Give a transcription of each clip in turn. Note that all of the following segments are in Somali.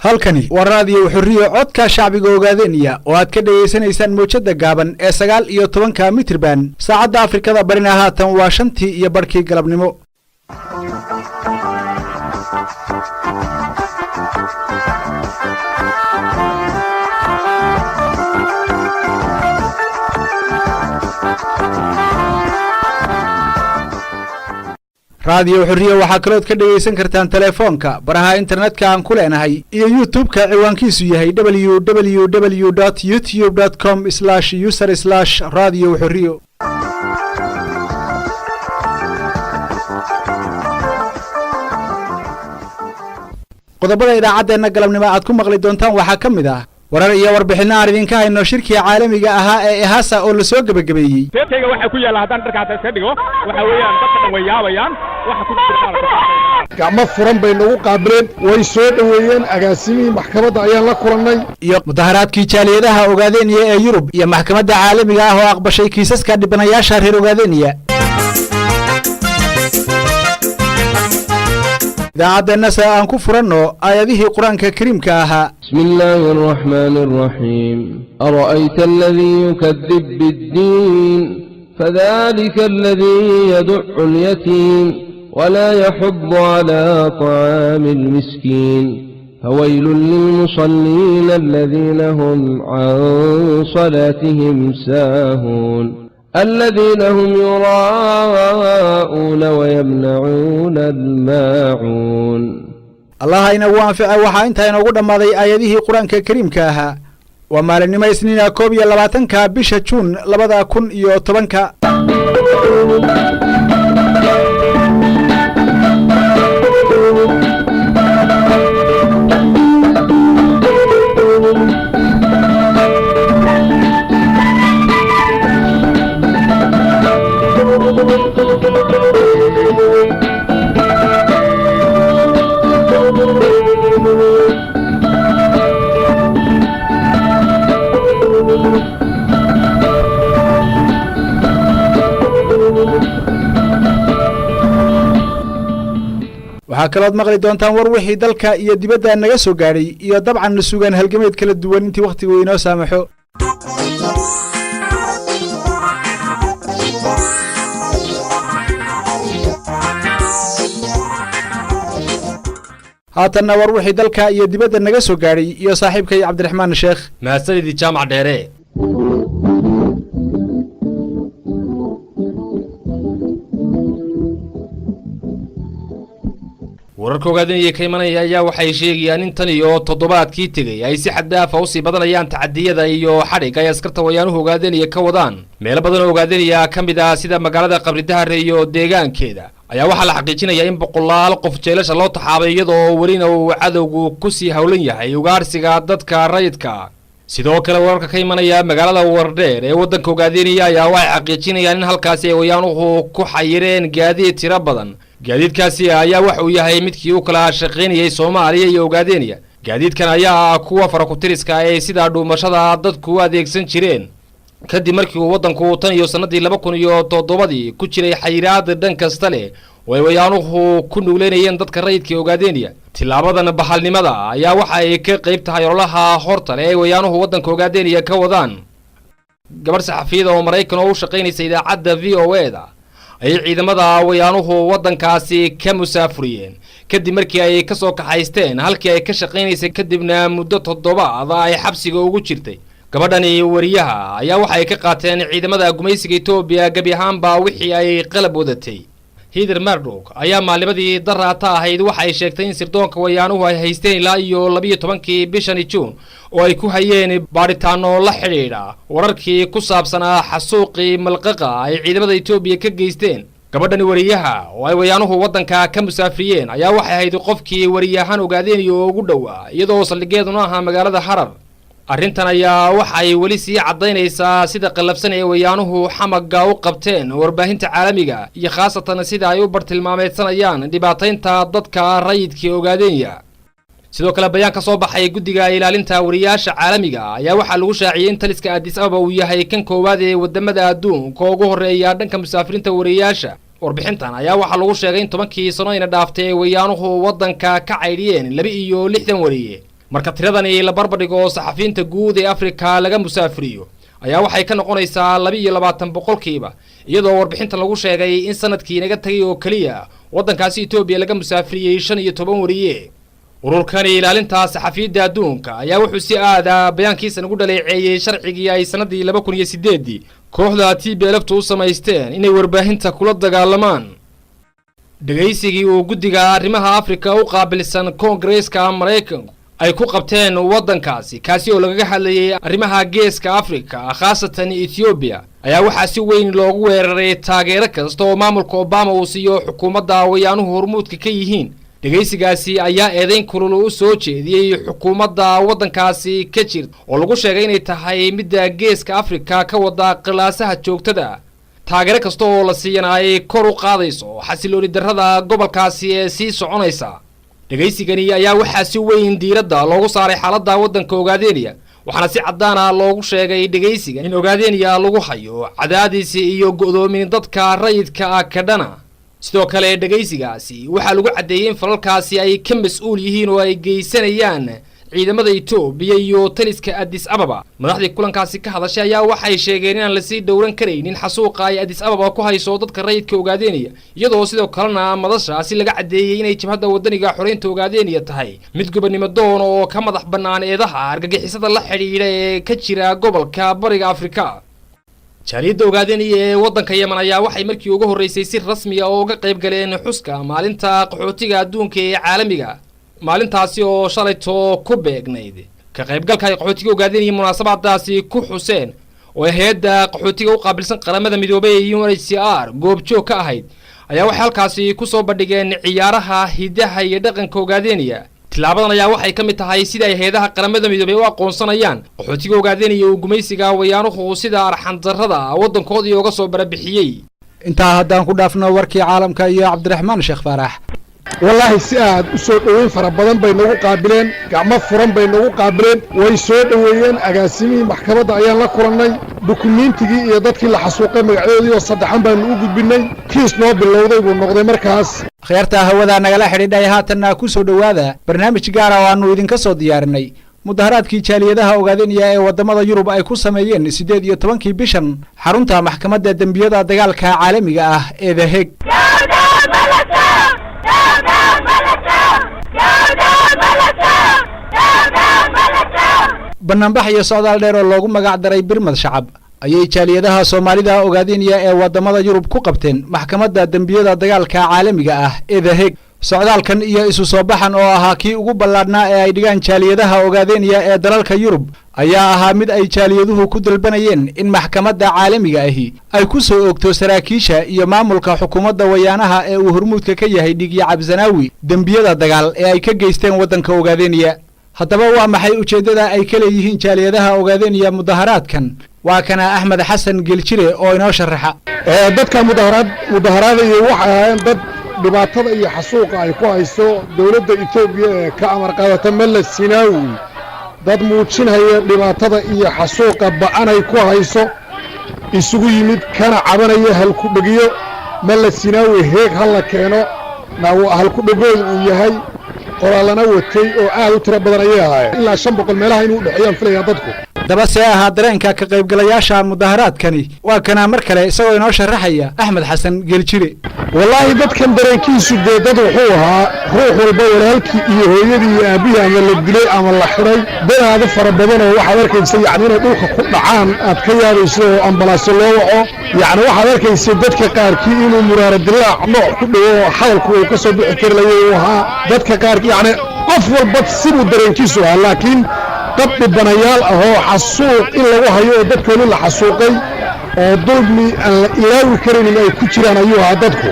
halkani waa raadiyo Xoriyo codka shacbiga ogaadeenaya oo aad ka dhageysanaysaan muujada gaaban ee 19 mitirban saacada Afrikada barina haatan waa 5 iyo barkii galabnimo raadiyo Xoriyo waxa kale oo ka dhageysan kartaan telefoonka baraha internetka aan ku leenahay iyo YouTube-ka ciwaankiisu yahay www.youtube.com/user/radioxoriyo qodobada idaacadeena galabnimo aad ku maqli doontaan waxa kamid ah warar iyo warbixin aan idinka hayno shirkii caalamiga ahaa ee IHASA oo la soo gabagabeeyay teetayga waxa ku yaala hadan dharkaas iska dhigo waxa weeyaan dadka dhan way yaabayaan waxa ku jirta gacmo furan bay nagu qaabileen way soo dhaweeyeen agaasimihii maxkamada ayaan la kulannay iyo mudaharaadkii jaaliyadaha ogaadeenaya ee Yurub iyo maxkamada caalamiga ah oo aqbashay kiisaska dhibanayaasha reer ogaadeenaya daacadna aan ku furano aayadihii quraanka kariimka ahaa bismillaahir rahmaanir rahiim ara'ayta alladhi yukadhib bid-din fadhalika alladhi yad'u al-yatim wala yahuddu ala ta'amil miskin fawaylun lil-musallin alladhina hum 'an salatihim saahun الذين هم يراءون ويمنعون الماعون الله إنه وانفع وحا انت إنه قد ماذي آياته قرآن كريم كاها وما لنما يسنين كوبيا لباتنكا بشتون لبدا كن يوتبنكا waxaa kalood maqli doontaan war wixii dalka iyo dibadda naga soo gaaray iyo dabcan suugan halgameed kala duwan intii waqtigu inoo saamaxo haatanna war wixii dalka iyo dibadda naga soo gaaray iyo saaxiibkay Cabdiraxmaan Sheekh maasalidi jaamac dheere wararka ogaadeenaya ka imanaya ayaa waxay sheegayaan in tan iyo toddobaadkii tegay ay si xad dhaaf ah u sii badanayaan tacadiyada iyo xadhig ay askarta wayaanuhu ogaadeenaya ka wadaan meelo badan oo ogaadeenaya ka mid ah sida magaalada Qabridahar iyo deegaankeeda ayaa waxaa la xaqiijinayaa in boqolaal qof jeelasha loo taxaabay iyadoo welina uu cadowgu ku sii hawlan yahay ugaarsiga dadka rayidka sidoo kale wararka ka imanaya magaalada Wardheer ee wadanka ogaadeenaya ayaa waxay xaqiijinayaan in halkaasi ay wayaanuhu ku xayireen gaadiid tiro badan gaadiidkaasi ayaa wax uu yahay midkii uu kala shaqeynayay Soomaaliya iyo ogaadeenaya gaadiidkan ayaa kuwa farakutiriska ee sida dhuumashada dadku adeegsan jireen kadib markii uu wadanku tan iyo sanadii 2007 ku jiray xayiraad dhan kasta leh way wayaanuhu ku nuuleynayeen dadka rayidka ogaadeenaya tilaabadan bahalnimada ayaa waxa ay ka qayb tahay ololaha horta ee wayaanuhu wadanka ogaadeenaya ka wadaan gabar saxafiyeed oo Mareykan oo u shaqeynaysa idaacadda VOA-da ay ciidamada wayaanuhu wadankaasi ka musaafuriyeen kadib markii ay ka soo kaxaysteen halkii ay ka shaqeynaysay kadibna muddo 7 ay xabsiga ugu jirtay gabadhani wariyaha ayaa waxay ka qaateen ciidamada gumaysiga Itoobiya gabi ahaanba wixii ay qalab wadatay Heather Murdoch ayaa maalimadii daraata ahayd waxay sheegtay in sirdoonka wayaanuhu ay haysteen ilaa iyo 12 bishan June oo ay ku hayeen baaritaano la xiriira wararkii ku saabsanaa xasuuqii malqaqa ay ciidamada Itoobiya ka geysteen gabadhani wariyaha oo ay wayaanuhu wadanka ka musaafiriyeen ayaa waxay ahayd qofkii wariyahan ogaadeen iyo ugu dhawaa iyadoo saldhigeeduna ahaa magaalada Harar arrintan ayaa waxa ay weli sii cadaynaysaa sida qalabsan ee wayaanuhu xamaga u qabteen warbaahinta caalamiga iyo khaasatan sida ay u bartilmaameedsanayaan dhibaataynta dadka rayidka ogaadeenaya sidoo kale bayaan ka soo baxay guddiga ilaalinta wariyaasha caalamiga ayaa waxa lagu shaaciyay in taliska Addis Ababa uu yahay kan koowaad ee wadamada adduunka ugu horeeya dhanka musaafiriinta wariyaasha warbixintan ayaa waxa lagu sheegay in 10 sano ina dhaaftay wayaanuhu wadanka ka caydiyeen 62 wariye marka tiradani la barbardhigo saxafiyiinta guud ee Afrika laga musaafiriyo ayaa waxay ka noqonaysaa 22% iyadoo warbixinta lagu sheegay in sanadkii naga tagay oo kaliya wadankaasi Itoobiya laga musaafiriyay 15 wariye ururkan ilaalinta saxafiyiinta adduunka ayaa wuxuu si aada bayaankiisa ugu dhaleeceeyay sharcigii ay sanadii 2008 kooxda TPLF u samaysteen inay warbaahinta kula dagaalamaan dhageysigii uu guddiga arrimaha Afrika u qaabilsan Congress-ka Mareykanka ay ku qabteen wadankaasi kaasi oo laga hadlayay arrimaha geeska Afrika khaasatan Ethiopia ayaa waxa si weyn loogu weeraray taageero kasta oo maamulka Obama uu siiyo xukuumadda wayaanuhu hormuudka ka yihiin dhageysigaasi ayaa eedayn kulul u soo jeediyay xukuumadda wadankaasi ka jirta oo lagu sheegay inay tahay midda geeska Afrika ka wada qilaasaha joogtada taageero kasta oo la siiyay kor u qaadayso xasilooni darrada gobolkaasi ee sii soconaysa dhageysigani ayaa waxa si weyn diiradda loogu saaray xaaladda wadanka ogaadeenaya waxaana si cadaan ah loogu sheegay dhageysigan in ogaadeenaya lagu hayo cadaadis iyo go'doomin dadka rayidka ah ka dhana sidoo kale dhageysigaasi waxa lagu cadeeyay in falalkaasi ay ka mas'uul yihiin oo ay geysanayaan ciidamada Itoobiya iyo taliska Addis Ababa madaxdii kulankaasi ka hadashay ayaa waxay sheegeen in aan la sii dhowran kareynin xasuuqa ay Addis Ababa ku hayso dadka rayidka ogaadeenaya iyadoo sidoo kalena madashaasi laga cadeeyay inay jabhadda wadaniga xoreynta ogaadeenaya tahay mid gobonimo doon oo ka madax bannaan eedaha argagixisada la xiriira ee ka jira gobolka bariga Afrika jaaliyadda ogaadeenaya ee wadanka Yemen ayaa waxay markii ugu horeysay si rasmi ah uga qayb galeen xuska maalinta qaxootiga adduunka ee caalamiga maalintaasi oo shalayto ku beegnayd ka qaybgalka ay qaxootiga ogaadeenaya munaasabadaasi ku xuseen oo hay'adda qaxootiga u qaabilsan qaramada midoobay ee UNHCR goobjoog ka ahayd ayaa waxay halkaasi ku soo bandhigeen ciyaaraha hidaha iyo dhaqanka ogaadeenaya tilaabadan ayaa waxay ka mid tahay sida ay hay'adaha qaramada midoobay u aqoonsanayaan qaxootiga ogaadeenaya uu gumaysiga wayaanuhu sida arxan darrada wadankoodii uga soo barabixiyay intaa haddaan ku dhaafno warkii caalamka iyo Cabdiraxmaan Sheekh Faarax والله سعد وسود وين فربضن بينو قابلين قعمة فرن بينو قابلين ويسود وين أجاسمي محكمة عيان لا كورناي دوكيمنت تجي يضاد كل حسوقة مقعدي وصدحان بينو قبلناي كيس نوب باللوضي والنقطة مركز خيرتها هو ذا نقل حريدا هاتنا كوسود وهذا برنامج جارا وانو يدين كسود ديارني mudaharaadkii jaaliyadaha ogaadeenaya ee wadamada Yurub ay ku sameeyeen 18 bishan xarunta maxkamada dambiyada dagaalka caalamiga ah ee The Hague banaanbax iyo socdaal dheer oo loogu magac daray birmad shacab ayay jaaliyadaha Soomaalida ogaadeenaya ee wadamada Yurub ku qabteen maxkamada dambiyada dagaalka caalamiga ah ee The Hague socdaalkan iyo isu soo baxan oo ahaa kii ugu ballaadhnaa ee ay dhigaan jaaliyadaha ogaadeenaya ee dalalka Yurub ayaa ahaa mid ay jaaliyaduhu ku dalbanayeen in maxkamadda caalamiga ahi ay ku soo oogto saraakiisha iyo maamulka xukuumadda wayaanaha ee uu hormuudka ka yahay Dhigya Cabsanaawi dambiyada dagaal ee ay ka geysteen wadanka ogaadeenaya haddaba waa maxay ujeedada ay kala yihiin jaaliyadaha ogaadeenaya mudaharaadkan waa kana Axmed Xasan Geljire oo inoo sharaxa dadka mudaharaadaya waxa dad dhibaatada iyo xasuuqa ay ku hayso dawladda Itoobiya ee ka amar qaadata Malla Sinaawi dad muujinaya dhibaatada iyo xasuuqa ba'an ay ku hayso isugu yimid kana cabanaya hal ku dhagiyo Malla Sinaawi heeg hal la keeno naawo hal ku dhagood uu yahay qoraalana watay oo aad u tiro badan ay ahaayeen ilaa 500 meelaha inuu dhaxayaan filayaan dadku daba see ahaa dareenka ka qaybgalayaasha mudaharaadkani waa kana mar kale isagoo inoo sharaxaya Axmed Xasan Geljire wallahi dadkan dareenkiisu dad wuxuu ahaa ruux walba walaalkii iyo hooyadii iyo aabihi ama la dilay ama la xiray dad fara badan oo waxa arkaysa yacni inay dhulka ku dhacaan aad ka yaabayso ambalaas loo waco yacni waxa arkaysa dadka qaarkii inuu muraara dilaac nooc ku dhawo hadalku uu ka soo bixi karayo waxa dadka qaarkii yacni qof walba siduu dareenkiisu ahaa laakiin dad banayaal ah oo xasuuq in lagu hayo dadka la xasuuqay oo dulmi aan la ilaawi karin ay ku jiraan ayuu ahaa dadku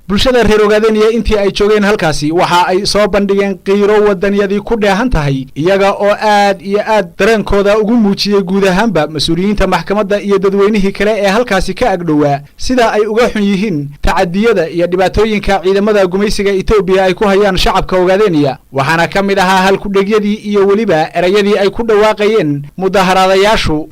bulshada reer ogaadeniya intii ay joogeen halkaasi waxa ay soo bandhigeen qiiro wadaniyadii ku dheehan tahay iyaga oo aad iyo aad dareenkooda ugu muujiyey guud ahaanba mas-uuliyiinta maxkamadda iyo dadweynihii kale ee halkaasi ka agdhowaa sida ay uga xun yihiin tacadiyada iyo dhibaatooyinka ciidamada gumaysiga Itoobiya ay ku hayaan shacabka ogaadeniya waxaana ka mid ahaa halkudhigyadii iyo weliba erayadii ay ku dhawaaqayeen mudaharaadayaashu